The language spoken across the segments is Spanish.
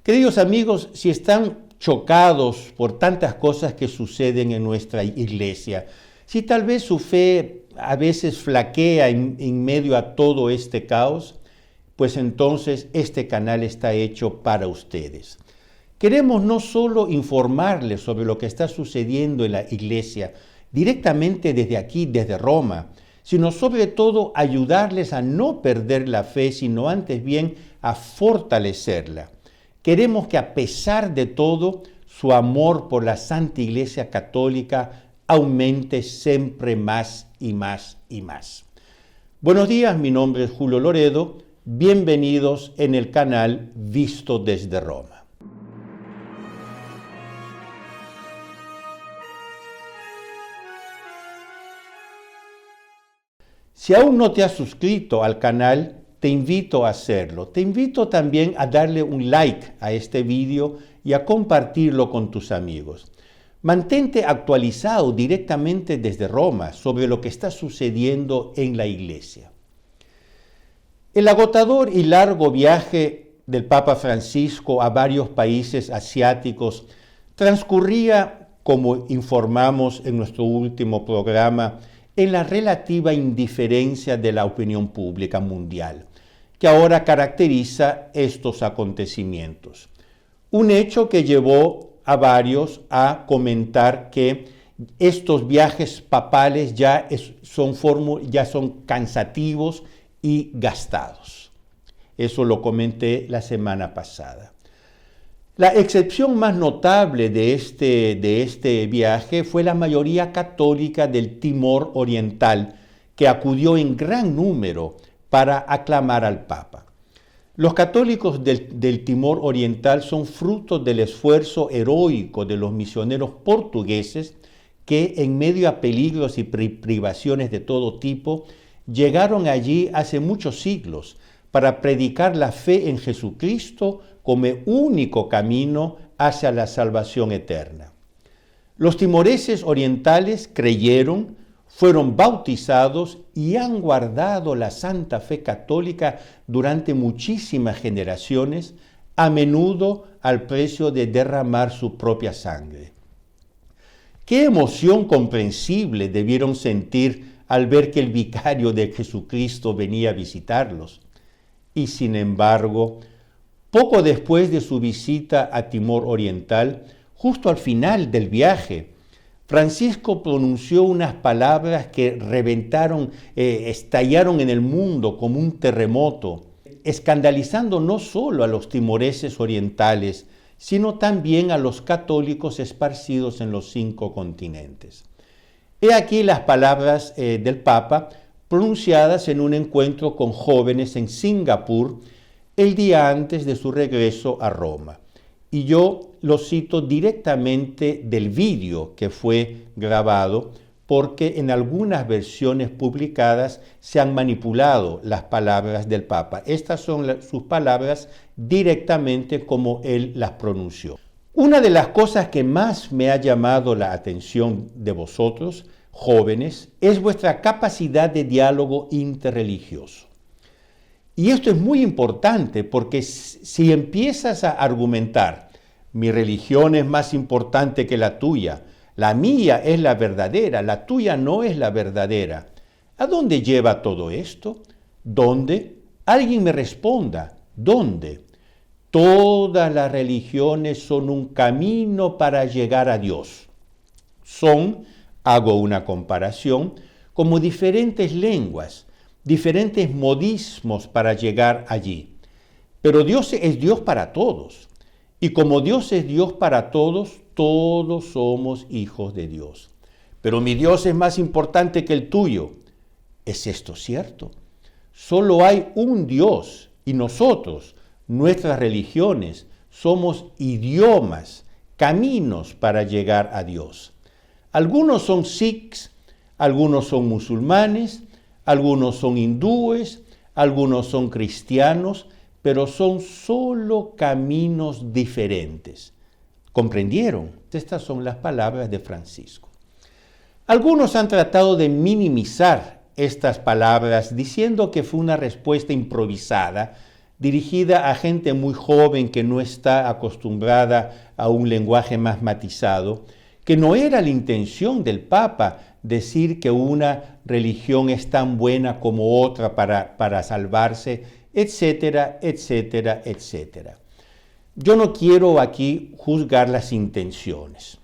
Queridos amigos, si están chocados por tantas cosas que suceden en nuestra iglesia, si tal vez su fe a veces flaquea en medio a todo este caos, pues entonces este canal está hecho para ustedes. Queremos no solo informarles sobre lo que está sucediendo en la iglesia, directamente desde aquí, desde Roma, sino sobre todo ayudarles a no perder la fe, sino antes bien a fortalecerla. Queremos que a pesar de todo, su amor por la Santa Iglesia Católica aumente siempre más y más y más. Buenos días, mi nombre es Julio Loredo. Bienvenidos en el canal Visto desde Roma. Si aún no te has suscrito al canal, te invito a hacerlo. Te invito también a darle un like a este video y a compartirlo con tus amigos. Mantente actualizado directamente desde Roma sobre lo que está sucediendo en la iglesia. El agotador y largo viaje del Papa Francisco a varios países asiáticos transcurría, como informamos en nuestro último programa, en la relativa indiferencia de la opinión pública mundial, que ahora caracteriza estos acontecimientos. Un hecho que llevó a varios a comentar que estos viajes papales ya son cansativos y gastados. Eso lo comenté la semana pasada. La excepción más notable de este viaje fue la mayoría católica del Timor Oriental, que acudió en gran número para aclamar al Papa. Los católicos del Timor Oriental son fruto del esfuerzo heroico de los misioneros portugueses que, en medio a peligros y privaciones de todo tipo, llegaron allí hace muchos siglos para predicar la fe en Jesucristo como único camino hacia la salvación eterna. Los timoreses orientales creyeron, fueron bautizados y han guardado la santa fe católica durante muchísimas generaciones, a menudo al precio de derramar su propia sangre. Qué emoción comprensible debieron sentir al ver que el vicario de Jesucristo venía a visitarlos. Y sin embargo, poco después de su visita a Timor Oriental, justo al final del viaje, Francisco pronunció unas palabras que estallaron en el mundo como un terremoto, escandalizando no solo a los timoreses orientales, sino también a los católicos esparcidos en los 5 continentes. He aquí las palabras del Papa pronunciadas en un encuentro con jóvenes en Singapur el día antes de su regreso a Roma. Y yo lo cito directamente del vídeo que fue grabado, porque en algunas versiones publicadas se han manipulado las palabras del Papa. Estas son sus palabras directamente como él las pronunció. Una de las cosas que más me ha llamado la atención de vosotros, jóvenes, es vuestra capacidad de diálogo interreligioso. Y esto es muy importante porque si empiezas a argumentar, mi religión es más importante que la tuya, la mía es la verdadera, la tuya no es la verdadera, ¿a dónde lleva todo esto? ¿Dónde? Alguien me responda, ¿dónde? Todas las religiones son un camino para llegar a Dios. Hago una comparación, como diferentes lenguas, diferentes modismos para llegar allí. Pero Dios es Dios para todos. Y como Dios es Dios para todos, todos somos hijos de Dios. Pero mi Dios es más importante que el tuyo. ¿Es esto cierto? Solo hay un Dios y nosotros, nuestras religiones, somos idiomas, caminos para llegar a Dios. Algunos son sikhs, algunos son musulmanes, algunos son hindúes, algunos son cristianos, pero son solo caminos diferentes. ¿Comprendieron? Estas son las palabras de Francisco. Algunos han tratado de minimizar estas palabras diciendo que fue una respuesta improvisada dirigida a gente muy joven que no está acostumbrada a un lenguaje más matizado, que no era la intención del Papa decir que una religión es tan buena como otra para salvarse, etcétera, etcétera, etcétera. Yo no quiero aquí juzgar las intenciones.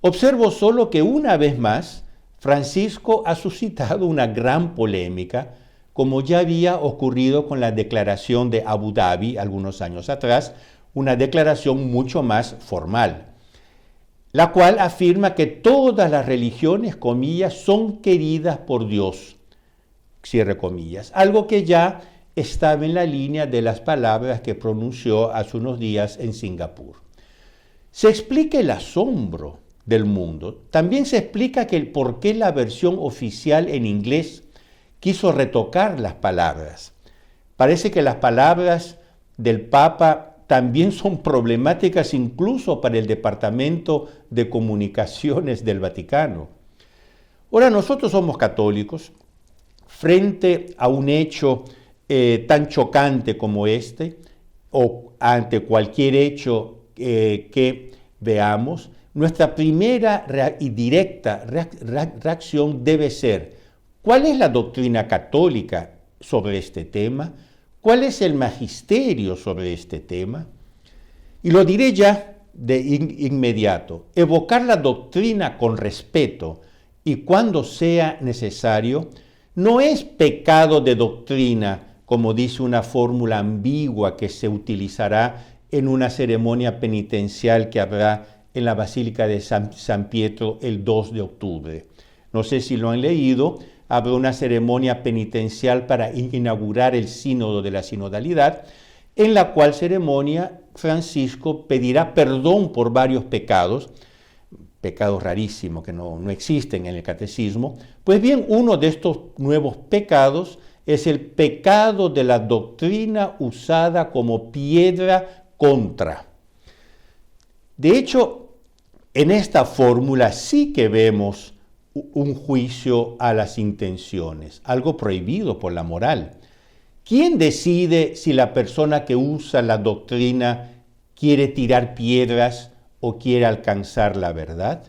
Observo solo que una vez más, Francisco ha suscitado una gran polémica, como ya había ocurrido con la declaración de Abu Dhabi algunos años atrás, una declaración mucho más formal, la cual afirma que todas las religiones, comillas, son queridas por Dios, cierre comillas, algo que ya estaba en la línea de las palabras que pronunció hace unos días en Singapur. Se explica el asombro del mundo. También se explica que el por qué la versión oficial en inglés quiso retocar las palabras. Parece que las palabras del Papa también son problemáticas incluso para el Departamento de Comunicaciones del Vaticano. Ahora, nosotros somos católicos. Frente a un hecho tan chocante como este, o ante cualquier hecho que veamos, nuestra primera y directa reacción debe ser: ¿cuál es la doctrina católica sobre este tema? ¿Cuál es el magisterio sobre este tema? Y lo diré ya de inmediato: evocar la doctrina con respeto y cuando sea necesario no es pecado de doctrina, como dice una fórmula ambigua que se utilizará en una ceremonia penitencial que habrá en la Basílica de San Pietro el 2 de octubre. No sé si lo han leído, habrá una ceremonia penitencial para inaugurar el sínodo de la sinodalidad, en la cual ceremonia Francisco pedirá perdón por varios pecados rarísimos que no existen en el catecismo. Pues bien, uno de estos nuevos pecados es el pecado de la doctrina usada como piedra contra. De hecho, en esta fórmula sí que vemos un juicio a las intenciones, algo prohibido por la moral. ¿Quién decide si la persona que usa la doctrina quiere tirar piedras o quiere alcanzar la verdad?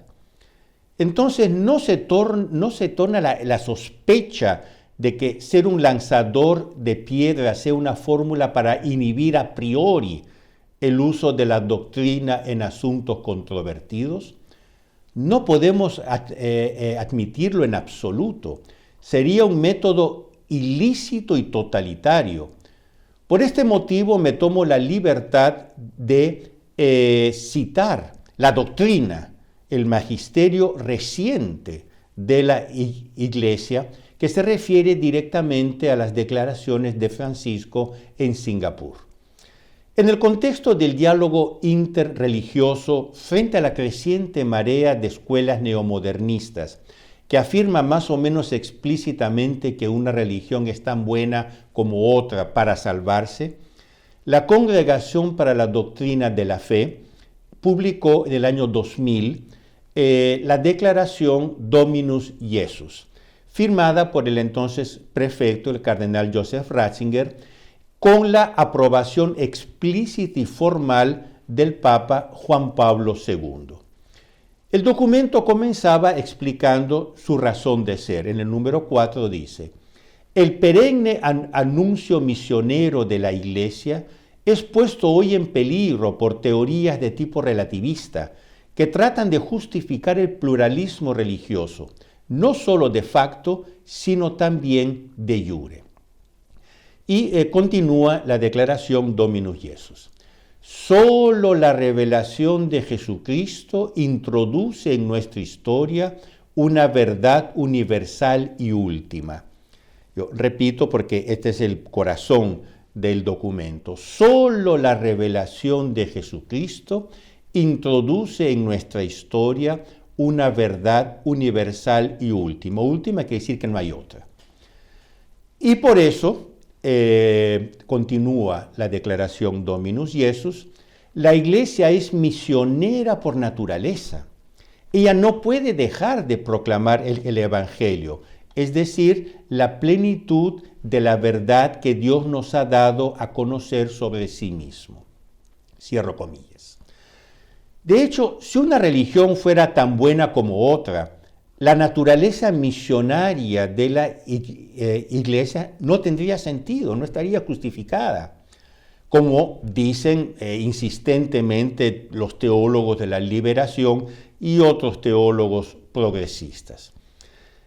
Entonces no se torna la sospecha de que ser un lanzador de piedras sea una fórmula para inhibir a priori el uso de la doctrina en asuntos controvertidos. No podemos admitirlo en absoluto. Sería un método ilícito y totalitario. Por este motivo me tomo la libertad de citar la doctrina, el magisterio reciente de la Iglesia, que se refiere directamente a las declaraciones de Francisco en Singapur. En el contexto del diálogo interreligioso frente a la creciente marea de escuelas neomodernistas, que afirma más o menos explícitamente que una religión es tan buena como otra para salvarse, la Congregación para la Doctrina de la Fe publicó en el año 2000 la declaración Dominus Iesus, firmada por el entonces prefecto, el cardenal Joseph Ratzinger, con la aprobación explícita y formal del Papa Juan Pablo II. El documento comenzaba explicando su razón de ser. En el número 4 dice: el perenne anuncio misionero de la Iglesia es puesto hoy en peligro por teorías de tipo relativista que tratan de justificar el pluralismo religioso, no solo de facto, sino también de jure. Y continúa la declaración Dominus Iesus. Solo la revelación de Jesucristo introduce en nuestra historia una verdad universal y última. Yo repito porque este es el corazón del documento. Solo la revelación de Jesucristo introduce en nuestra historia una verdad universal y última. Última quiere decir que no hay otra. Y por eso, continúa la declaración Dominus Iesus, la Iglesia es misionera por naturaleza. Ella no puede dejar de proclamar el Evangelio, es decir, la plenitud de la verdad que Dios nos ha dado a conocer sobre sí mismo. Cierro comillas. De hecho, si una religión fuera tan buena como otra, la naturaleza misionaria de la iglesia no tendría sentido, no estaría justificada, como dicen insistentemente los teólogos de la liberación y otros teólogos progresistas.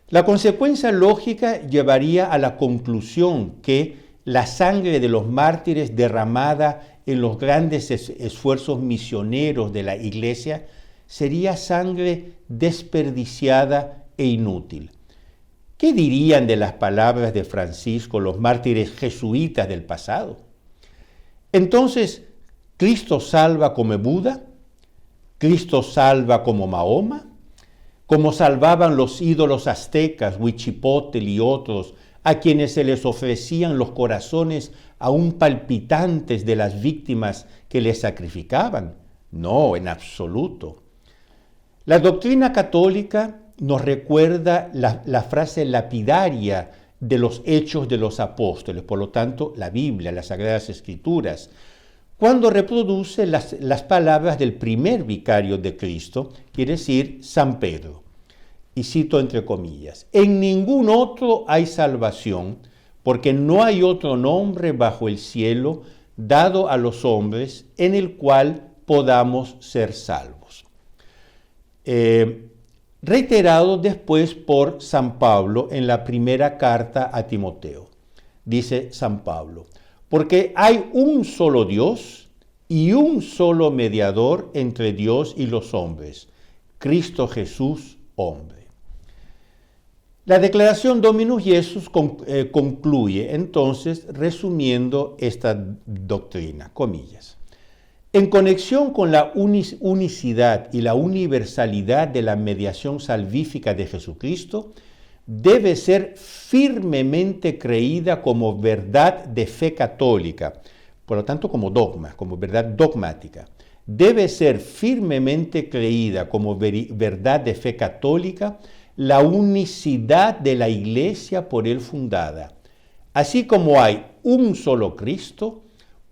La consecuencia lógica llevaría a la conclusión que la sangre de los mártires derramada en los grandes esfuerzos misioneros de la iglesia sería sangre desperdiciada e inútil. ¿Qué dirían de las palabras de Francisco los mártires jesuitas del pasado? Entonces, ¿Cristo salva como Buda? ¿Cristo salva como Mahoma? Como salvaban los ídolos aztecas, Huichipotle y otros, a quienes se les ofrecían los corazones aún palpitantes de las víctimas que les sacrificaban. No, en absoluto. La doctrina católica nos recuerda la frase lapidaria de los Hechos de los Apóstoles, por lo tanto, la Biblia, las Sagradas Escrituras, cuando reproduce las palabras del primer vicario de Cristo, quiere decir San Pedro. Y cito entre comillas, en ningún otro hay salvación, porque no hay otro nombre bajo el cielo dado a los hombres en el cual podamos ser salvos. Reiterado después por San Pablo en la primera carta a Timoteo. Dice San Pablo, porque hay un solo Dios y un solo mediador entre Dios y los hombres, Cristo Jesús, hombre. La declaración Dominus Jesus concluye entonces resumiendo esta doctrina, comillas. En conexión con la unicidad y la universalidad de la mediación salvífica de Jesucristo, debe ser firmemente creída como verdad de fe católica, por lo tanto como dogma, como verdad dogmática. Debe ser firmemente creída como verdad de fe católica la unicidad de la Iglesia por él fundada. Así como hay un solo Cristo,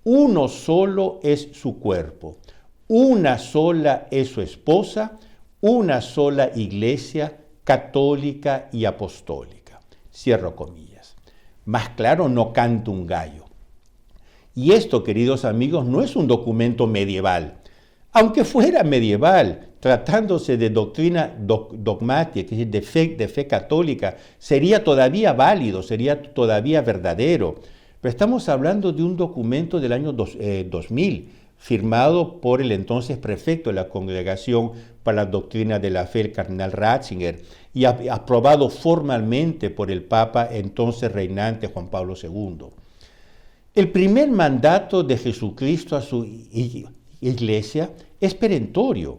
uno solo es su cuerpo, una sola es su esposa, una sola iglesia católica y apostólica. Cierro comillas. Más claro no canta un gallo. Y esto, queridos amigos, no es un documento medieval. Aunque fuera medieval, tratándose de doctrina dogmática, es decir, de fe católica, sería todavía válido, sería todavía verdadero. Pero estamos hablando de un documento del año 2000, firmado por el entonces prefecto de la Congregación para la Doctrina de la Fe, el cardenal Ratzinger, y aprobado formalmente por el Papa entonces reinante Juan Pablo II. El primer mandato de Jesucristo a su iglesia es perentorio.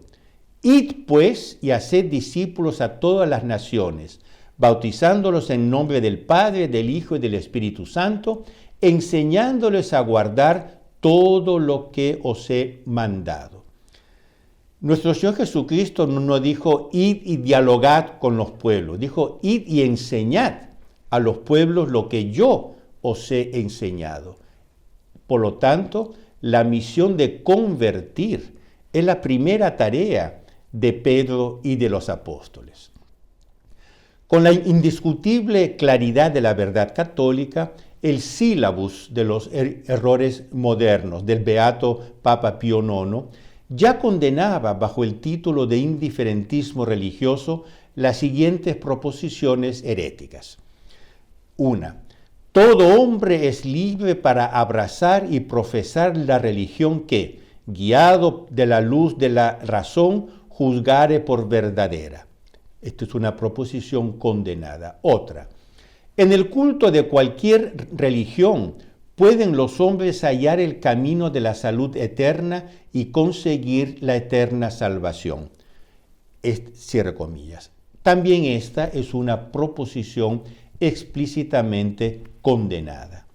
Id pues y haced discípulos a todas las naciones, bautizándolos en nombre del Padre, del Hijo y del Espíritu Santo, enseñándoles a guardar todo lo que os he mandado. Nuestro Señor Jesucristo no dijo, id y dialogad con los pueblos, dijo, id y enseñad a los pueblos lo que yo os he enseñado. Por lo tanto, la misión de convertir es la primera tarea de Pedro y de los apóstoles. Con la indiscutible claridad de la verdad católica, el sílabus de los errores modernos del beato Papa Pío IX ya condenaba bajo el título de indiferentismo religioso las siguientes proposiciones heréticas. 1. Todo hombre es libre para abrazar y profesar la religión que, guiado de la luz de la razón, juzgare por verdadera. Esta es una proposición condenada. Otra. En el culto de cualquier religión pueden los hombres hallar el camino de la salud eterna y conseguir la eterna salvación. Cierre comillas. También esta es una proposición explícitamente condenada.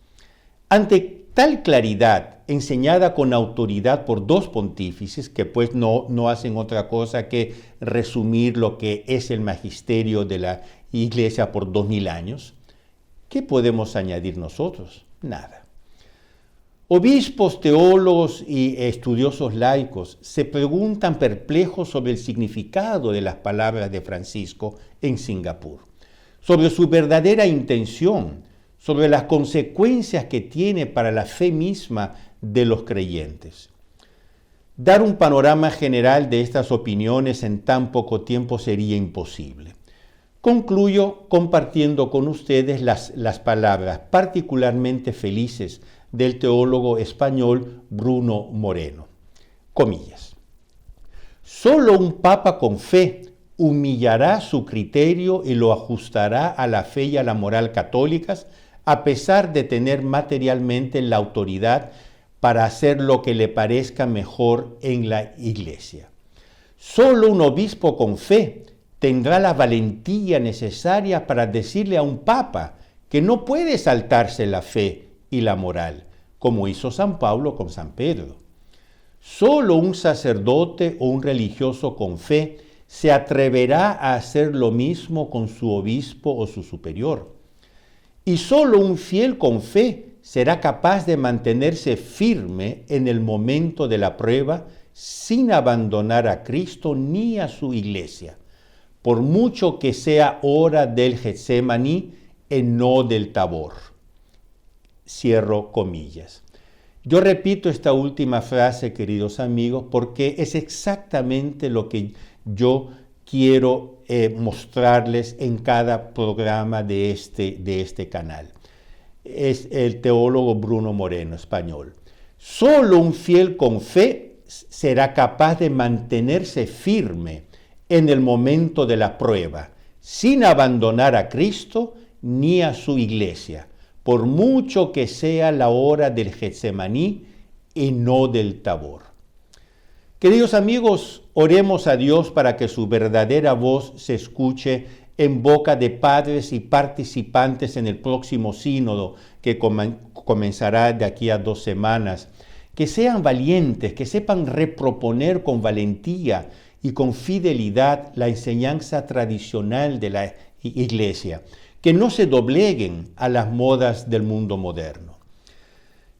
Ante tal claridad, enseñada con autoridad por dos pontífices, que pues no hacen otra cosa que resumir lo que es el magisterio de la iglesia por 2000 años. ¿Qué podemos añadir nosotros? Nada. Obispos, teólogos y estudiosos laicos se preguntan perplejos sobre el significado de las palabras de Francisco en Singapur, sobre su verdadera intención, sobre las consecuencias que tiene para la fe misma de los creyentes. Dar un panorama general de estas opiniones en tan poco tiempo sería imposible. Concluyo compartiendo con ustedes las palabras particularmente felices del teólogo español Bruno Moreno. Comillas. Solo un papa con fe humillará su criterio y lo ajustará a la fe y a la moral católicas, a pesar de tener materialmente la autoridad para hacer lo que le parezca mejor en la Iglesia. Solo un obispo con fe tendrá la valentía necesaria para decirle a un papa que no puede saltarse la fe y la moral, como hizo San Pablo con San Pedro. Solo un sacerdote o un religioso con fe se atreverá a hacer lo mismo con su obispo o su superior. Y solo un fiel con fe será capaz de mantenerse firme en el momento de la prueba sin abandonar a Cristo ni a su iglesia, por mucho que sea hora del Getsemaní y no del Tabor. Cierro comillas. Yo repito esta última frase, queridos amigos, porque es exactamente lo que yo quiero mostrarles en cada programa de este canal. Es el teólogo Bruno Moreno, español. Solo un fiel con fe será capaz de mantenerse firme en el momento de la prueba, sin abandonar a Cristo ni a su iglesia, por mucho que sea la hora del Getsemaní y no del Tabor. Queridos amigos, oremos a Dios para que su verdadera voz se escuche en boca de padres y participantes en el próximo sínodo que comenzará de aquí a 2 semanas. Que sean valientes, que sepan reproponer con valentía y con fidelidad la enseñanza tradicional de la Iglesia, que no se dobleguen a las modas del mundo moderno.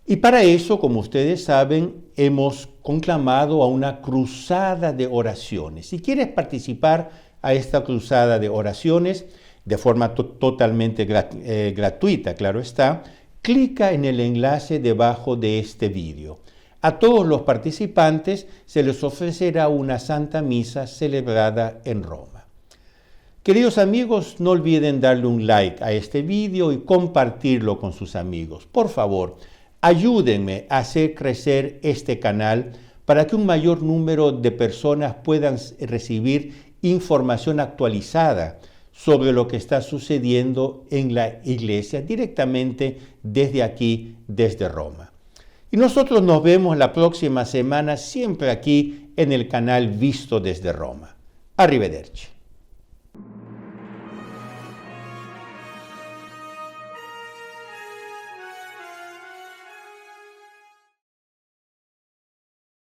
Y para eso, como ustedes saben, hemos conclamado a una cruzada de oraciones. Si quieres participar a esta cruzada de oraciones de forma totalmente gratuita, claro está, clica en el enlace debajo de este vídeo. A todos los participantes se les ofrecerá una Santa Misa celebrada en Roma. Queridos amigos, no olviden darle un like a este vídeo y compartirlo con sus amigos. Por favor, ayúdenme a hacer crecer este canal para que un mayor número de personas puedan recibir información actualizada sobre lo que está sucediendo en la Iglesia directamente desde aquí, desde Roma. Y nosotros nos vemos la próxima semana siempre aquí en el canal Visto desde Roma. Arrivederci.